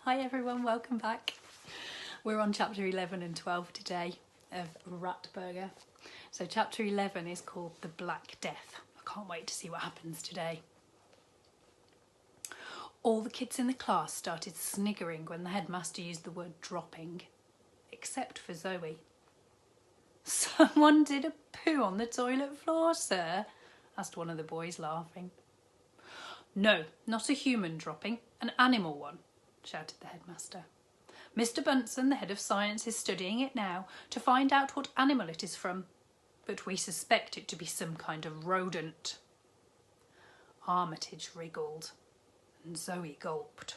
Hi everyone, welcome back. We're on chapter 11 and 12 today of Ratburger. So chapter 11 is called The Black Death. I can't wait to see what happens today. All the kids in the class started sniggering when the headmaster used the word dropping, except for Zoe. "Someone did a poo on the toilet floor, sir?" asked one of the boys, laughing. "No, not a human dropping, an animal one," shouted the headmaster. "Mr. Bunsen, the head of science, is studying it now to find out what animal it is from, but we suspect it to be some kind of rodent." Armitage wriggled and Zoe gulped.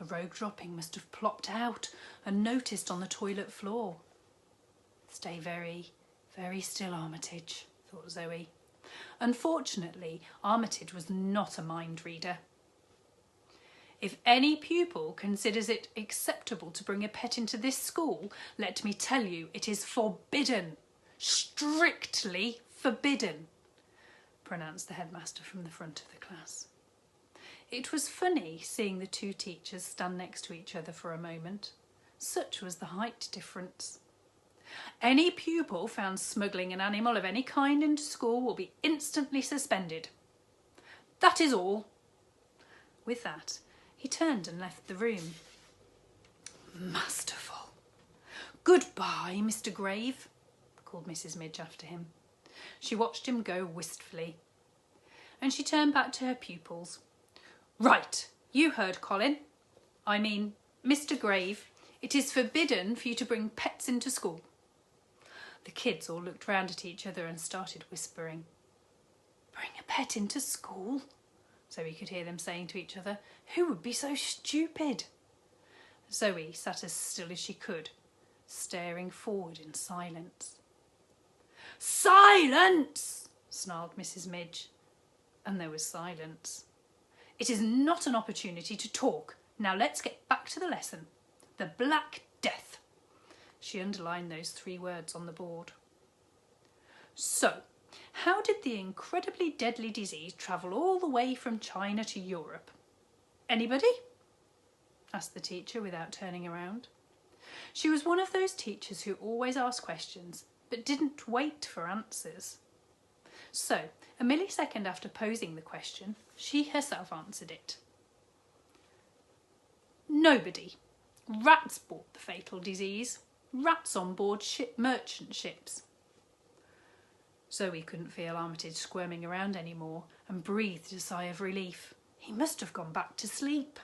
A rogue dropping must have plopped out and noticed on the toilet floor. "Stay very, very still, Armitage," thought Zoe. Unfortunately, Armitage was not a mind reader. "If any pupil considers it acceptable to bring a pet into this school, let me tell you it is forbidden. Strictly forbidden," pronounced the headmaster from the front of the class. It was funny seeing the two teachers stand next to each other for a moment. Such was the height difference. "Any pupil found smuggling an animal of any kind into school will be instantly suspended. That is all." With that, he turned and left the room. Masterful. "Goodbye, Mr. Grave," called Mrs. Midge after him. She watched him go wistfully, and she turned back to her pupils. "Right, you heard Colin. I mean, Mr. Grave, it is forbidden for you to bring pets into school." The kids all looked round at each other and started whispering. "Bring a pet into school?" Zoe could hear them saying to each other. "Who would be so stupid?" Zoe sat as still as she could, staring forward in silence. "Silence!" snarled Mrs. Midge, and there was silence. "It is not an opportunity to talk. Now let's get back to the lesson. The Black Death." She underlined those 3 words on the board. "So, how did the incredibly deadly disease travel all the way from China to Europe? Anybody?" asked the teacher without turning around. She was one of those teachers who always asked questions but didn't wait for answers. So, a millisecond after posing the question, she herself answered it. "Nobody. Rats brought the fatal disease. Rats on board merchant ships." Zoe couldn't feel Armitage squirming around anymore and breathed a sigh of relief. He must have gone back to sleep.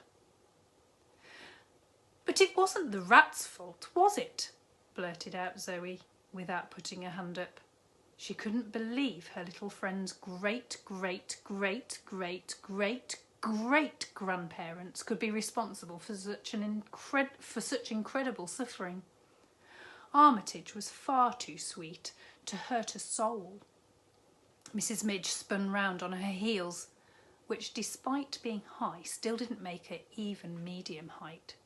"But it wasn't the rat's fault, was it?" blurted out Zoe, without putting her hand up. She couldn't believe her little friend's great-great-great-great-great-great-grandparents could be responsible for such incredible suffering. Armitage was far too sweet to hurt a soul. Mrs. Midge spun round on her heels, which, despite being high, still didn't make her even medium height.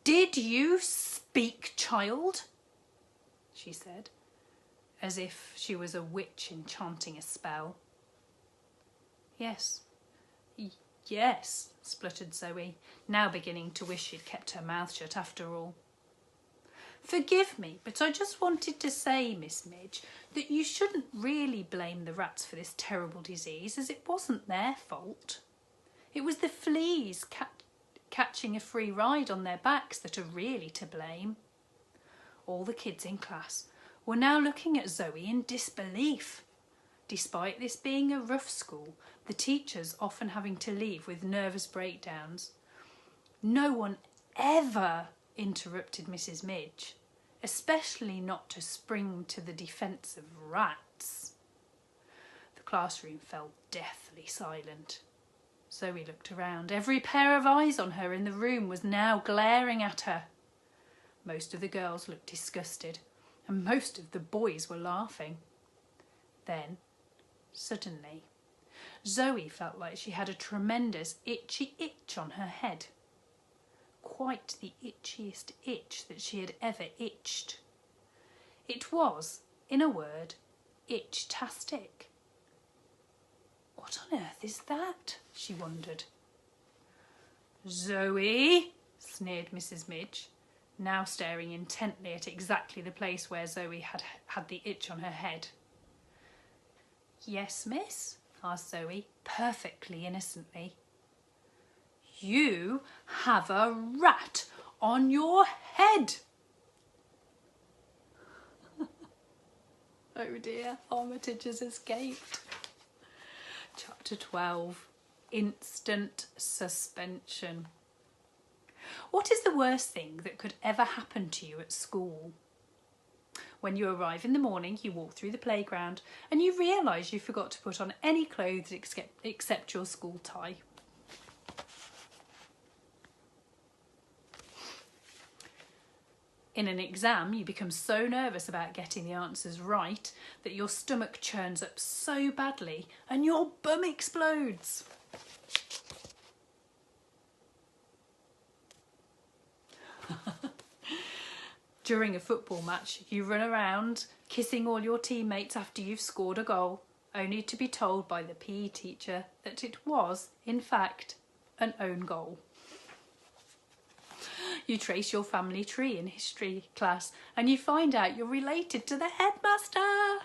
"Did you speak, child?" she said, as if she was a witch enchanting a spell. Yes, spluttered Zoe, now beginning to wish she'd kept her mouth shut after all. "Forgive me, but I just wanted to say, Miss Midge, that you shouldn't really blame the rats for this terrible disease, as it wasn't their fault. It was the fleas catching a free ride on their backs that are really to blame." All the kids in class were now looking at Zoe in disbelief. Despite this being a rough school, the teachers often having to leave with nervous breakdowns, no one ever interrupted Mrs. Midge, especially not to spring to the defence of rats. The classroom fell deathly silent. Zoe looked around. Every pair of eyes on her in the room was now glaring at her. Most of the girls looked disgusted, and most of the boys were laughing. Then, suddenly, Zoe felt like she had a tremendous itchy itch on her head. Quite the itchiest itch that she had ever itched. It was, in a word, itch-tastic. "What on earth is that?" she wondered. Zoe, sneered Mrs. Midge, now staring intently at exactly the place where Zoe had the itch on her head. Yes, miss, asked Zoe, perfectly innocently. You have a rat on your head. Oh dear, Armitage has escaped. Chapter 12. Instant suspension. What is the worst thing that could ever happen to you at school? When you arrive in the morning, you walk through the playground and you realise you forgot to put on any clothes except your school tie. In an exam, you become so nervous about getting the answers right that your stomach churns up so badly and your bum explodes. During a football match, you run around kissing all your teammates after you've scored a goal, only to be told by the PE teacher that it was, in fact, an own goal. You trace your family tree in history class and you find out you're related to the headmaster.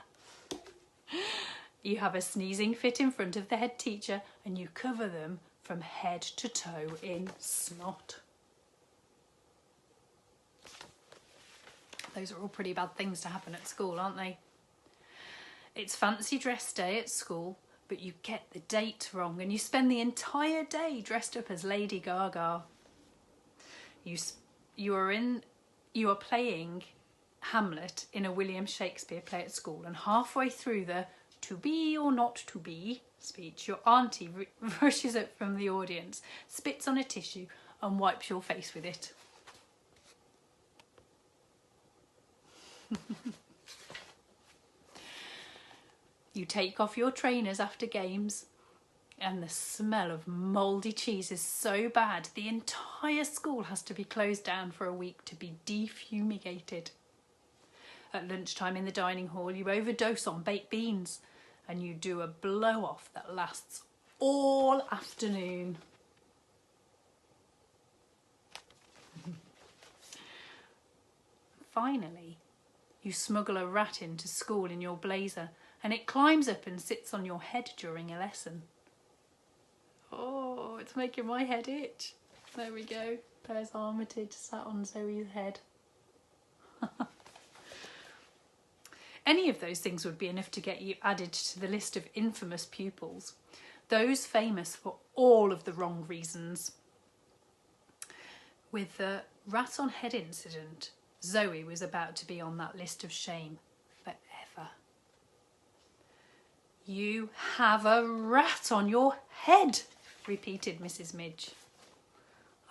You have a sneezing fit in front of the head teacher and you cover them from head to toe in snot. Those are all pretty bad things to happen at school, aren't they? It's fancy dress day at school, but you get the date wrong and you spend the entire day dressed up as Lady Gaga. You are playing Hamlet in a William Shakespeare play at school, and halfway through the "to be or not to be" speech, your auntie rushes up from the audience, spits on a tissue and wipes your face with it. You take off your trainers after games and the smell of mouldy cheese is so bad the entire school has to be closed down for a week to be defumigated. At lunchtime in the dining hall you overdose on baked beans and you do a blow-off that lasts all afternoon. Finally, you smuggle a rat into school in your blazer and it climbs up and sits on your head during a lesson. Oh, it's making my head itch. There we go. There's Armitage sat on Zoe's head. Any of those things would be enough to get you added to the list of infamous pupils, those famous for all of the wrong reasons. With the rat on head incident, Zoe was about to be on that list of shame forever. You have a rat on your head, repeated Mrs. Midge.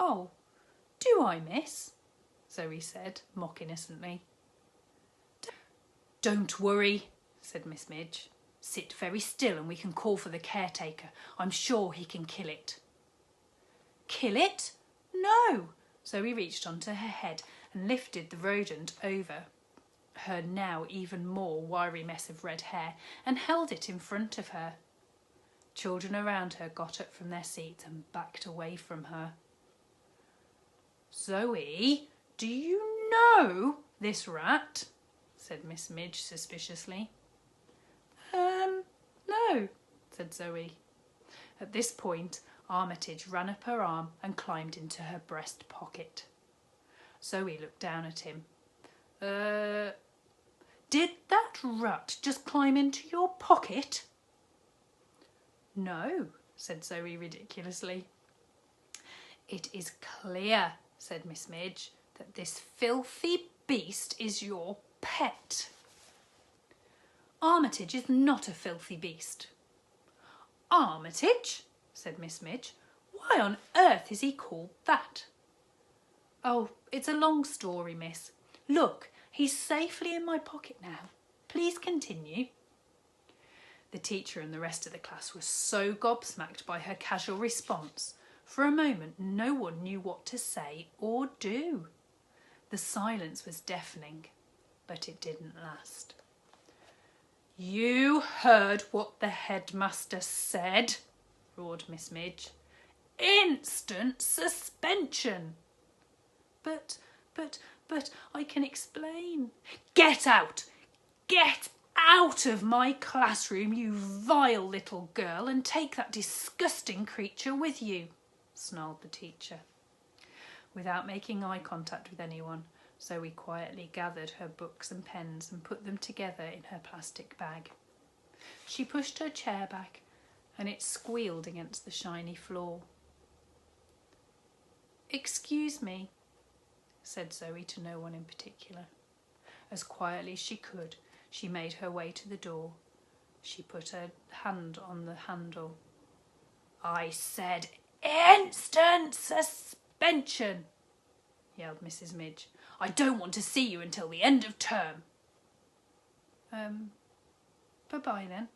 Oh, do I, miss? Zoe said, mock innocently. Don't worry, said Miss Midge. Sit very still and we can call for the caretaker. I'm sure he can kill it. Kill it? No. Zoe reached onto her head and lifted the rodent over her now even more wiry mess of red hair and held it in front of her. Children around her got up from their seats and backed away from her. Zoe, do you know this rat? Said Miss Midge suspiciously. No, said Zoe. At this point, Armitage ran up her arm and climbed into her breast pocket. Zoe looked down at him. Did that rat just climb into your pocket? No, said Zoe ridiculously. It is clear, said Miss Midge, that this filthy beast is your pet. Armitage is not a filthy beast. Armitage, said Miss Midge. Why on earth is he called that? Oh, it's a long story, miss. Look, he's safely in my pocket now. Please continue. The teacher and the rest of the class were so gobsmacked by her casual response. For a moment, no one knew what to say or do. The silence was deafening, but it didn't last. You heard what the headmaster said, roared Miss Midge. instant suspension. But, I can explain. Get out! Get out of my classroom, you vile little girl, and take that disgusting creature with you, snarled the teacher. Without making eye contact with anyone, Zoe quietly gathered her books and pens and put them together in her plastic bag. She pushed her chair back and it squealed against the shiny floor. "Excuse me," said Zoe to no one in particular. As quietly as she could, she made her way to the door. She put her hand on the handle. "I said instant suspension," yelled Mrs. Midge. "I don't want to see you until the end of term." Bye-bye then,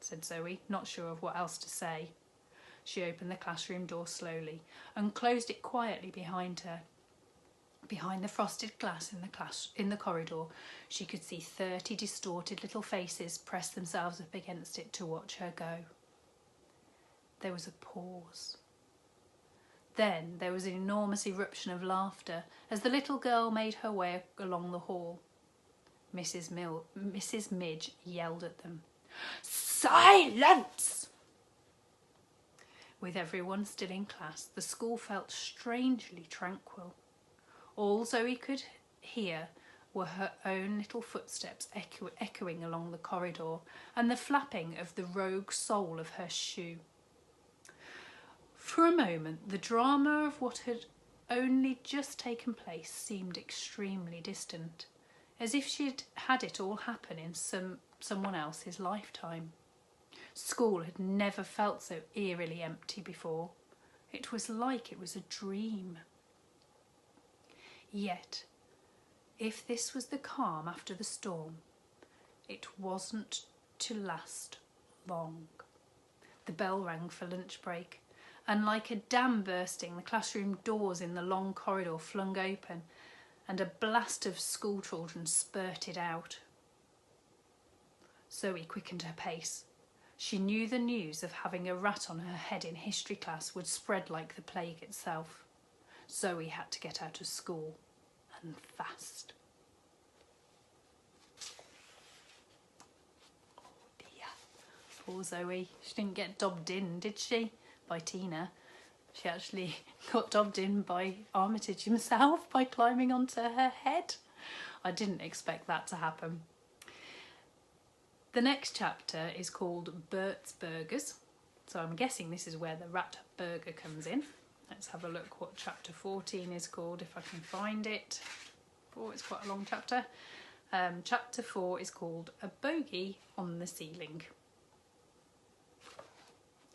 said Zoe, not sure of what else to say. She opened the classroom door slowly and closed it quietly behind her. Behind the frosted glass in the corridor, she could see 30 distorted little faces press themselves up against it to watch her go. There was a pause. Then there was an enormous eruption of laughter as the little girl made her way along the hall. Mrs. Midge yelled at them. "Silence!" With everyone still in class, the school felt strangely tranquil. All Zoe could hear were her own little footsteps echoing along the corridor and the flapping of the rogue sole of her shoe. For a moment, the drama of what had only just taken place seemed extremely distant, as if she'd had it all happen in someone else's lifetime. School had never felt so eerily empty before. It was like it was a dream. Yet, if this was the calm after the storm, it wasn't to last long. The bell rang for lunch break, and like a dam bursting, the classroom doors in the long corridor flung open, and a blast of school children spurted out. Zoe quickened her pace. She knew the news of having a rat on her head in history class would spread like the plague itself. Zoe had to get out of school, and fast. Oh dear. Poor Zoe. She didn't get dobbed in, did she? By Tina. She actually got dobbed in by Armitage himself by climbing onto her head. I didn't expect that to happen. The next chapter is called Bert's Burgers. So I'm guessing this is where the rat burger comes in. Let's have a look what chapter 14 is called, if I can find it. Oh, it's quite a long chapter. Chapter 4 is called A Bogey on the Ceiling.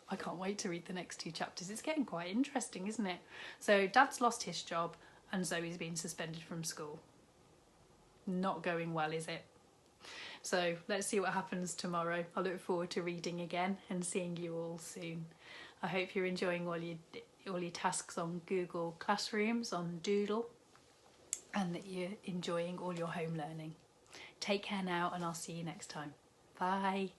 I can't wait to read the next two chapters. It's getting quite interesting, isn't it? So Dad's lost his job and Zoe's been suspended from school. Not going well, is it? So let's see what happens tomorrow. I look forward to reading again and seeing you all soon. I hope you're enjoying all your tasks on Google Classrooms, on Doodle, and that you're enjoying all your home learning. Take care now, and I'll see you next time. Bye.